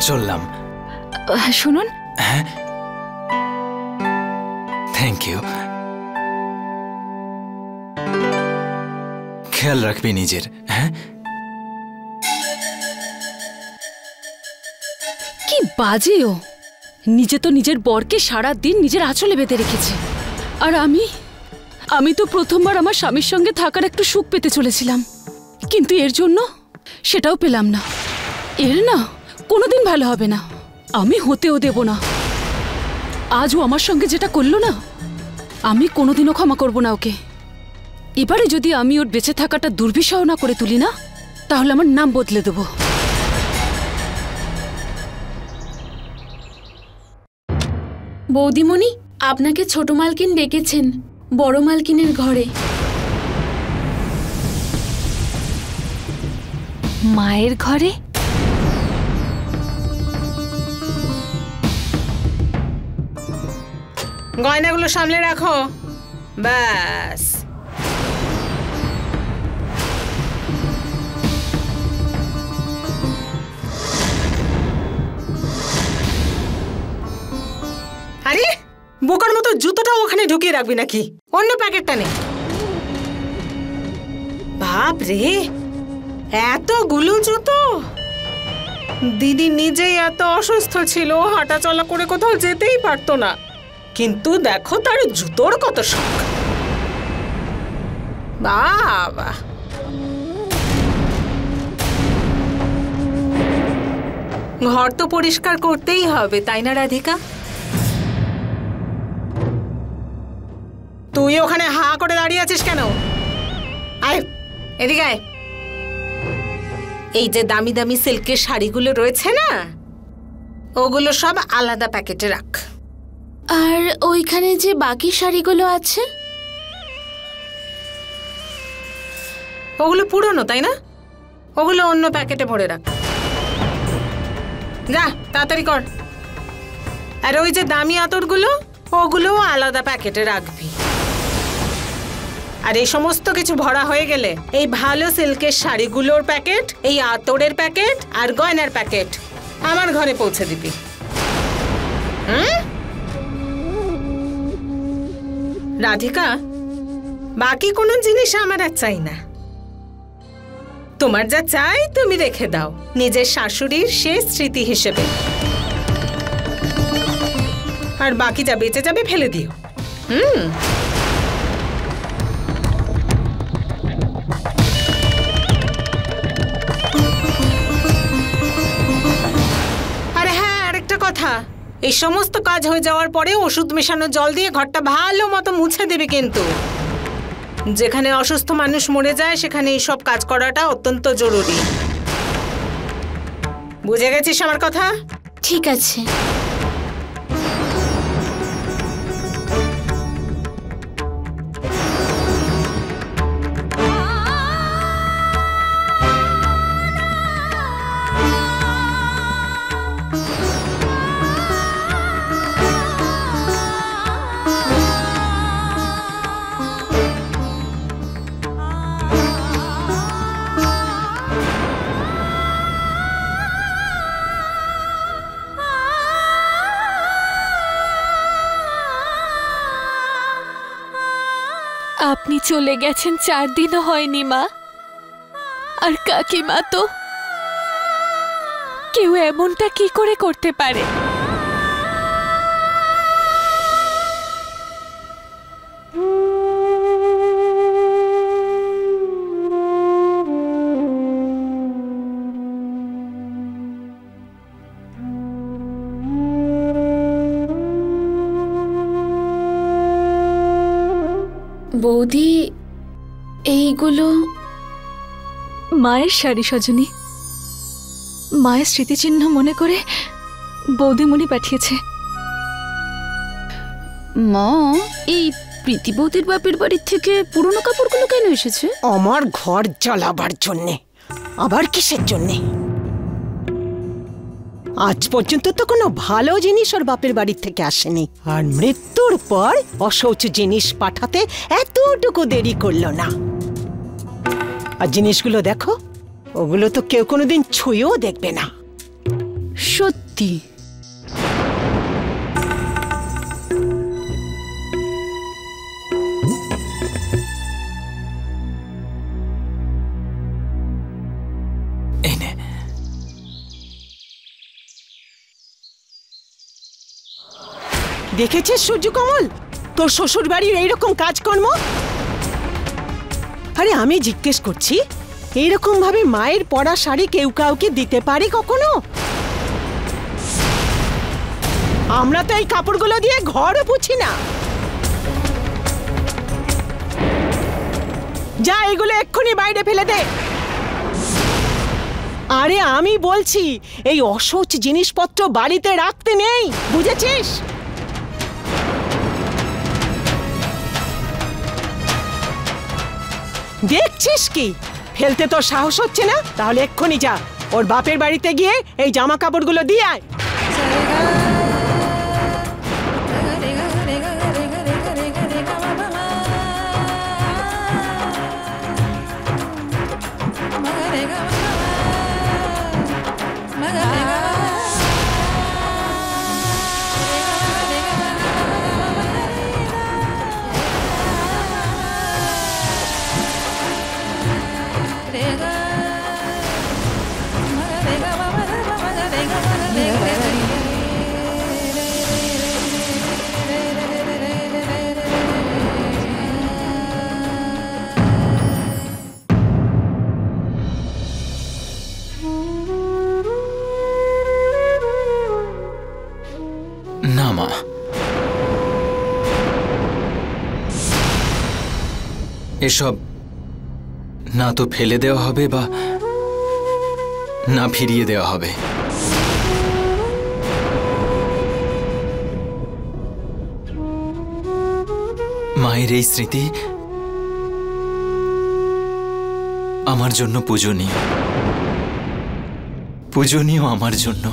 চললাম। শুনুন। হ্যাঁ, থ্যাংক ইউ। খেয়াল রাখবি নিজের। হ্যাঁ, কি বাজে ও! নিজে তো নিজের বরকে সারা দিন নিজের আঁচলে বেঁধে রেখেছে, আর আমি তো প্রথমবার আমার স্বামীর সঙ্গে থাকার একটু সুখ পেতে চলেছিলাম, কিন্তু এর জন্য সেটাও পেলাম না। এর না কোনোদিন ভালো হবে না, আমি হতেও দেব না। আজ ও আমার সঙ্গে যেটা করলো না, আমি কোনোদিনও ক্ষমা করব না ওকে। এবারে যদি আমি ওর বেঁচে থাকাটা দুর্বিষহ না করে তুলি না, তাহলে আমার নাম বদলে দেব। বৌদিমণি, আপনাকে ছোট মালকিন ডেকেছেন বড় মালকিনের ঘরে। মায়ের ঘরে? গয়নাগুলো সামলে রাখো, ব্যাস। আরে বোকার মতো জুতোটাও ওখানে ঢুকিয়ে রাখবি নাকি? অন্য প্যাকেটটা নে। বাপ রে, এতগুলো জুতো! দিদি নিজেই এত অসুস্থ ছিল, হাঁটা চলা করে কোথাও যেতেই পারতো না, কিন্তু দেখো তার জুতোর কত শখ। বাবা, ঘর তো পরিষ্কার করতেই হবে, তাই না রাধিকা? তুই ওখানে হা করে দাঁড়িয়ে আছিস কেন? আয় এদিকে আয়। এই যে দামি দামি সিল্কের শাড়িগুলো রয়েছে না, ওগুলো সব আলাদা প্যাকেটে রাখ। আর ওইখানে যে বাকি শাড়িগুলো আছে, ওগুলো পুরনো তাই না? ওগুলো অন্য প্যাকেটে ভরে রাখ। যা তাড়াতাড়ি কর। আর ওই যে দামি আতরগুলো, ওগুলোও আলাদা প্যাকেটে রাখবি। আর এই সমস্ত কিছু ভরা হয়ে গেলে এই ভালো সিল্কের শাড়িগুলোর প্যাকেট, এই আতরের প্যাকেট আর গয়নার প্যাকেট আমার ঘরে পৌঁছে দিবি। রাধিকা, বাকি কোনো জিনিস আমার আর চাই না। তোমার যা চাই তুমি রেখে দাও নিজের শাশুড়ির শেষ স্মৃতি হিসেবে, আর বাকি যা বেঁচে যাবে ফেলে দিও। আরে হ্যাঁ, আরেকটা কথা, এই সমস্ত কাজ হয়ে যাওয়ার পরে ওষুধ মেশানো জল দিয়ে ঘরটা ভালো মতো মুছে দেবে, কিন্তু যেখানে অসুস্থ মানুষ মরে যায় সেখানে এইসব কাজ করাটা অত্যন্ত জরুরি। বুঝে গেছিস আমার কথা? ঠিক আছে। আপনি চলে গেছেন 4 দিনও হয়নি মা, আর কাকিমা তো কেউ এমনটা কি করে করতে পারে? বৌদি, এইগুলো মায়ের শাড়ি সজনী, মায়ের স্মৃতিচিহ্ন মনে করে বৌদিমণি পাঠিয়েছে। মা, এই প্রীতি বৌদির বাপের বাড়ির থেকে পুরনো কাপড়গুলো কেন এসেছে? আমার ঘর জ্বালাবার জন্যে। আবার কিসের জন্যে? আজ পর্যন্ত তো কোনো ভালো জিনিস ওর বাপের বাড়ির থেকে আসেনি, আর মৃত্যুর পর অশৌচ জিনিস পাঠাতে এতটুকু দেরি করলো না। আর জিনিসগুলো দেখো, ওগুলো তো কেউ কোনোদিন ছুঁয়েও দেখবে না। সত্যি? এই নে। দেখেছিস সূর্যকমল, তোর শ্বশুর বাড়ির এইরকম কাজকর্ম? আরে আমি জিজ্ঞেস করছি, এইরকম ভাবে মায়ের পরা শাড়ি কেউ কাউকে দিতে পারে কখনো? আমরা তো এই কাপড়গুলো দিয়ে ঘরও পুছি না। যা, এগুলো এক্ষুনি বাইরে ফেলে দে। আরে আমি বলছি, এই অসহ্য জিনিসপত্র বাড়িতে রাখতে নেই, বুঝেছিস? দেখছিস কি, ফেলতে তোর সাহস হচ্ছে না? তাহলে এক্ষুনি যা, ওর বাপের বাড়িতে গিয়ে এই জামা কাপড়গুলো দিয়ে আয়। না মা, এসব না তো ফেলে দেওয়া হবে বা না ফিরিয়ে দেওয়া হবে। মায়ের এই স্মৃতি আমার জন্য পূজনীয়, পূজনীয় আমার জন্য।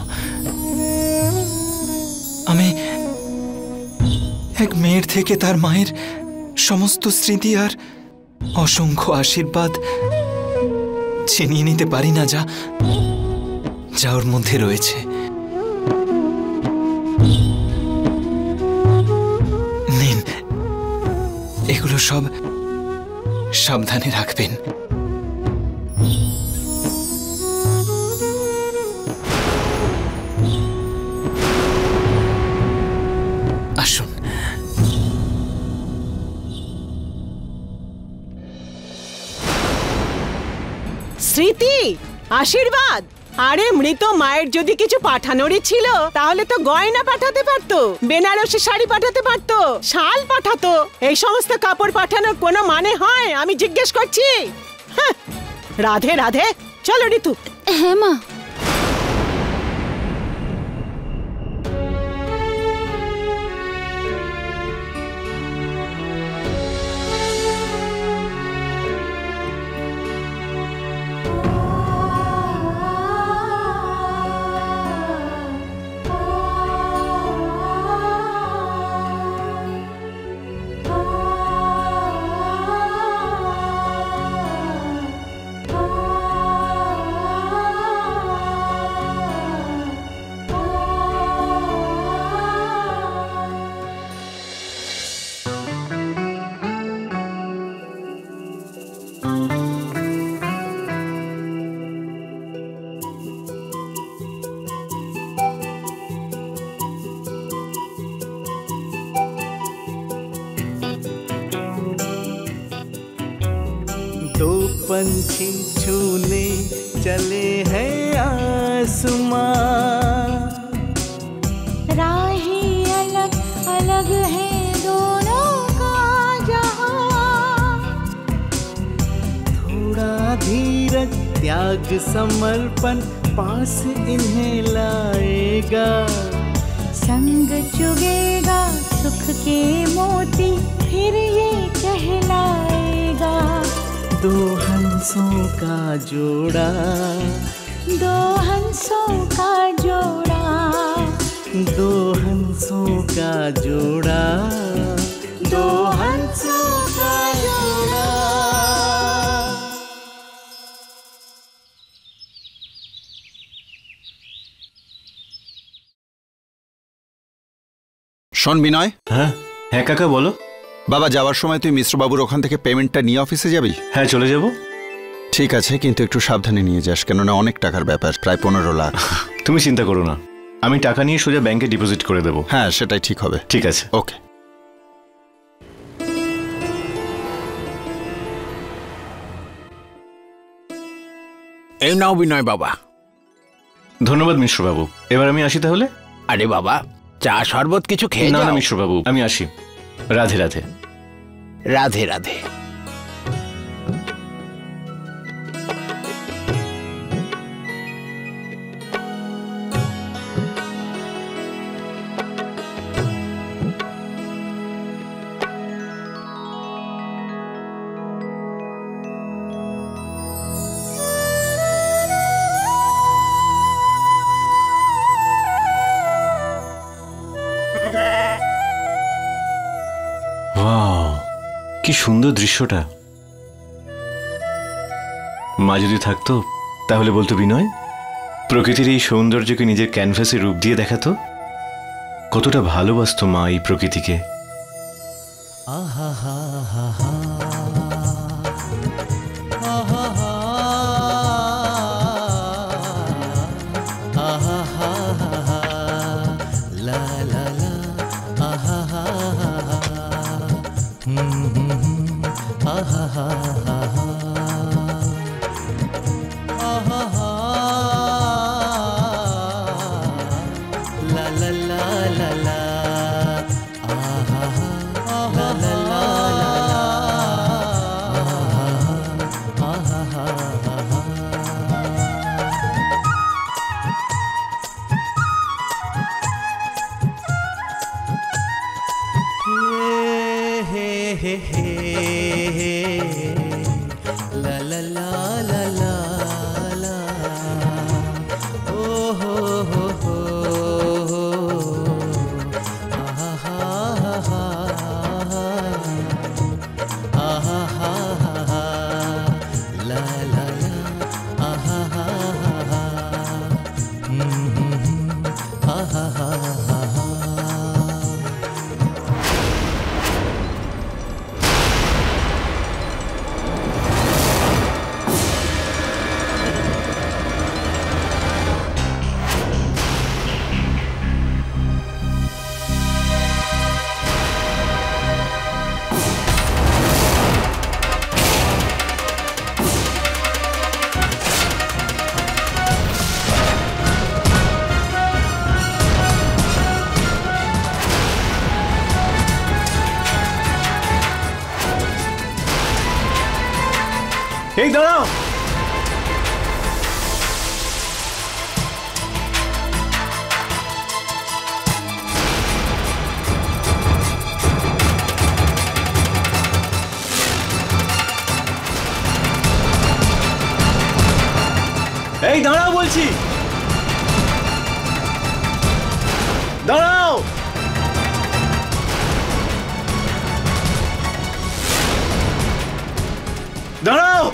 আমি এক মেয়ের থেকে তার মায়ের সমস্ত স্মৃতি আর অসংখ্য আশীর্বাদ ছিনিয়ে নিতে পারি না, যা ওর মধ্যে রয়েছে। নিন, এগুলো সব সাবধানে রাখবেন। আসুন। স্মৃতি, আশীর্বাদ। আরে মৃত মায়ের যদি কিছু পাঠানোরই ছিল তাহলে তো গয়না পাঠাতে পারতো, বেনারসি শাড়ি পাঠাতে পারতো, শাল পাঠাতো। এই সমস্ত কাপড় পাঠানোর কোনো মানে হয়? আমি জিজ্ঞেস করছি। হ্যাঁ, রাধে রাধে। চলো ঋতু। হ্যাঁ মা। दो पंछी छूने चले हैं आसमां, राहें अलग अलग है दोनों का जहां। थोड़ा धीरज त्याग समर्पण पास इन्हें लाएगा, संग चुगेगा सुख के मोती फिर ये कहलाएगा। दो हंसों का जोड़ा, दो हंसों का जोड़ा, दो हंसों का जोड़ा, दो हंसों का जोड़ा। শোন বিনয়। হ্যাঁ হ্যাঁ কাকা বলো। বাবা, যাওয়ার সময় তুই মিশ্রবাবুর ওখান থেকে পেমেন্টটা নিয়ে অফিসে যাবি? হ্যাঁ চলে যাব। ঠিক আছে, কিন্তু একটু সাবধানে নিয়ে যাস, কেননা অনেক টাকার ব্যাপার, প্রায় 15 লাখ। তুমি চিন্তা করো না, আমি টাকা নিয়ে সোজা ব্যাংকে ডিপোজিট করে দেবো। হ্যাঁ সেটাই ঠিক হবে। ঠিক আছে, ওকে। এই নাও বিনয় বাবা। ধন্যবাদ মিশ্রবাবু, এবার আমি আসি তাহলে। আরে বাবা, চা শরবত কিছু খেয়ে না যাও। না মিশ্রবাবু, আমি আসি। রাধে রাধে। রাধে রাধে। ওয়াও, কি সুন্দর দৃশ্যটা। মা যদি থাকতো তাহলে বলতো, বিনয়, প্রকৃতির এই সৌন্দর্যকে নিজের ক্যানভাসে রূপ দিয়ে দেখাতো। কতটা ভালোবাসতো মা এই প্রকৃতিকে। এই দাঁড়াও। এই দাঁড়াও বলছি, দাঁড়াও। দাঁড়াও।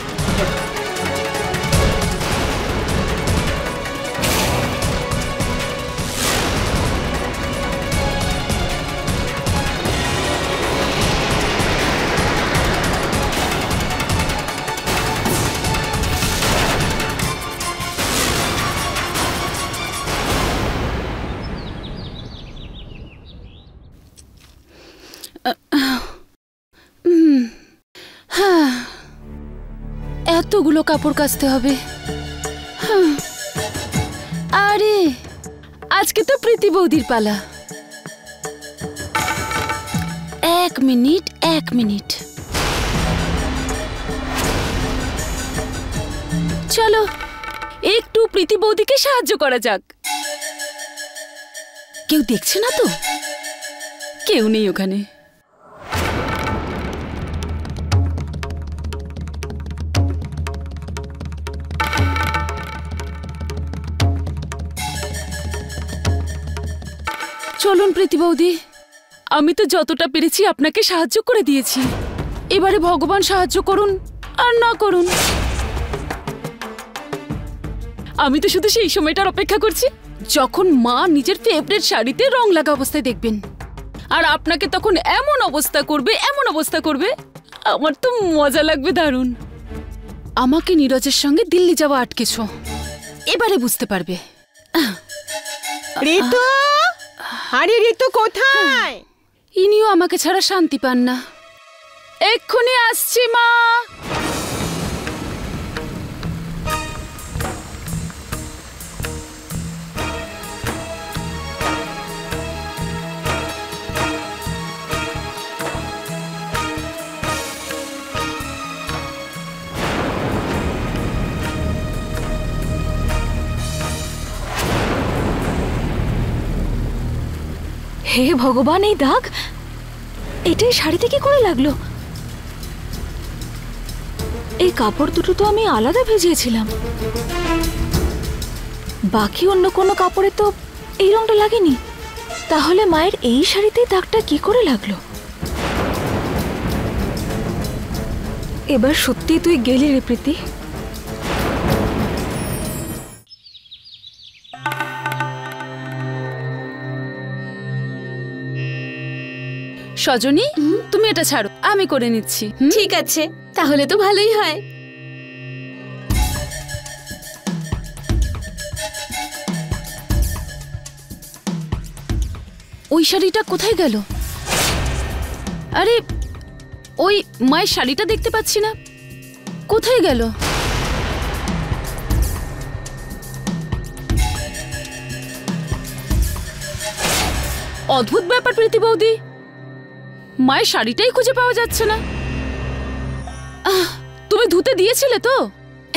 এতগুলো কাপড় কাচতে হবে। আরে আজকে তো প্রীতি বৌদির পালা। এক মিনিট। চলো একটু প্রীতি বৌদিকে সাহায্য করা যাক। কেউ দেখছে না তো? কেউ নেই ওখানে। চলুন প্রীতি বৌদি, আমি তো যতটা পেরেছি আপনাকে সাহায্য করে দিয়েছি। এবারে ভগবান সাহায্য করুন আর না করুন। আমি তো শুধু সেই সময়টার অপেক্ষা করছি যখন মা নিজের ফেভারিট শাড়িতে রং লাগা অবস্থায় দেখবেন। আর আপনাকে তখন এমন অবস্থা করবে আমার তো মজা লাগবে দারুণ। আমাকে নীরজের সঙ্গে দিল্লি যাওয়া আটকেছ, এবারে বুঝতে পারবে। ঋতু, আরে ঋতু কোথায়? ইনিও আমাকে ছাড়া শান্তি পান না। এক্ষুনি আসছি মা। হে ভগবান, এই দাগ এটাই শাড়িতে কি করে লাগলো? এই কাপড় দুটো তো আমি আলাদা ভিজিয়েছিলাম, বাকি অন্য কোনো কাপড়ে তো এই রংটা লাগেনি। তাহলে মায়ের এই শাড়িতেই দাগটা কি করে লাগলো? এবার সত্যি তুই গেলি রে প্রীতি। সজনী, তুমি এটা ছাড়ো, আমি করে নিচ্ছি। ঠিক আছে, তাহলে তো ভালোই হয়। ওই শাড়িটা কোথায় গেল? আরে ওই মায়ের শাড়িটা দেখতে পাচ্ছি না, কোথায় গেল? অদ্ভুত ব্যাপার প্রীতি বৌদি, মায়ের শাড়িটাই খুঁজে পাওয়া যাচ্ছে না। তুমি ধুতে দিয়েছিলে তো?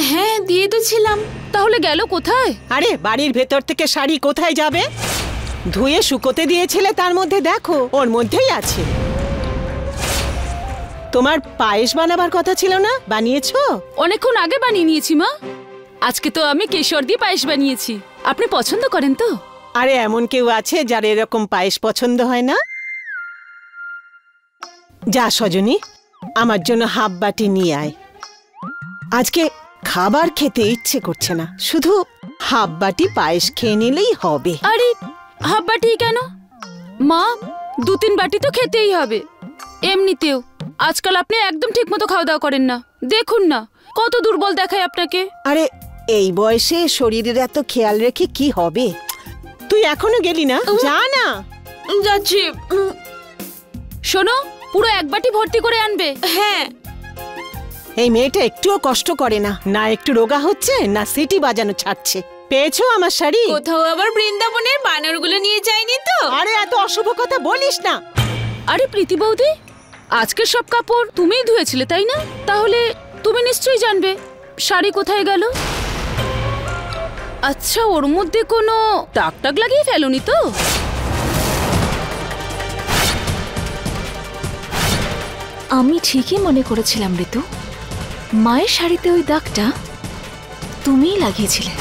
হ্যাঁ, দিয়ে তো ছিলাম। তাহলে গেল কোথায়? আরে বাড়ির ভেতর থেকে শাড়ি কোথায় যাবে? ধুয়ে শুকোতে দিয়েছিলে, তার মধ্যে দেখো ওর মধ্যেই আছে। তোমার পায়েস বানাবার কথা ছিল না, বানিয়েছো? অনেকক্ষণ আগে বানিয়ে নিয়েছি মা। আজকে তো আমি কেশর দিয়ে পায়েস বানিয়েছি। আপনি পছন্দ করেন তো? আরে এমন কেউ আছে যার এরকম পায়েস পছন্দ হয় না? যা সজনী, আমার জন্য হাফ বাটি নিয়ে আয়। আজকে খাবার খেতে ইচ্ছে করছে না, শুধু হাফ বাটি পায়েস খেয়ে নিলেই হবে। আরে হাফ বাটি কেন মা? 2-3 বাটি তো খেতেই হবে। এমনিতেও আজকাল আপনি একদম ঠিক মতো খাওয়া দাওয়া করেন না, দেখুন না কত দুর্বল দেখায় আপনাকে। আরে এই বয়সে শরীরের এত খেয়াল রেখে কি হবে? তুই এখনো গেলি না? যা না। যাচ্ছি। শোনো, পুরো 1 বাটি ভর্তি করে আনবে। হ্যাঁ। এই মেয়েটা একটুও কষ্ট করে না, না একটু রোগা হচ্ছে না সিটি বাজানো ছাড়ছে। পেয়েছো আমার শাড়ি? কোথাও আবার বৃন্দাবনের বানরগুলো নিয়ে যায়নি তো? আরে এত অশুভ কথা বলিস না। আরে প্রীতি বৌদি, আজকের সব কাপড় তুমিই ধুয়েছিলে তাই না? তাহলে তুমি নিশ্চয়ই জানবে শাড়ি কোথায় গেল। আচ্ছা, ওর মধ্যে কোনো দাগ টাগ লাগিয়ে ফেলোনি তো? আমি ঠিকই মনে করেছিলাম ঋতু, মায়ের শাড়িতে ওই দাগটা তুমিই লাগিয়েছিলে।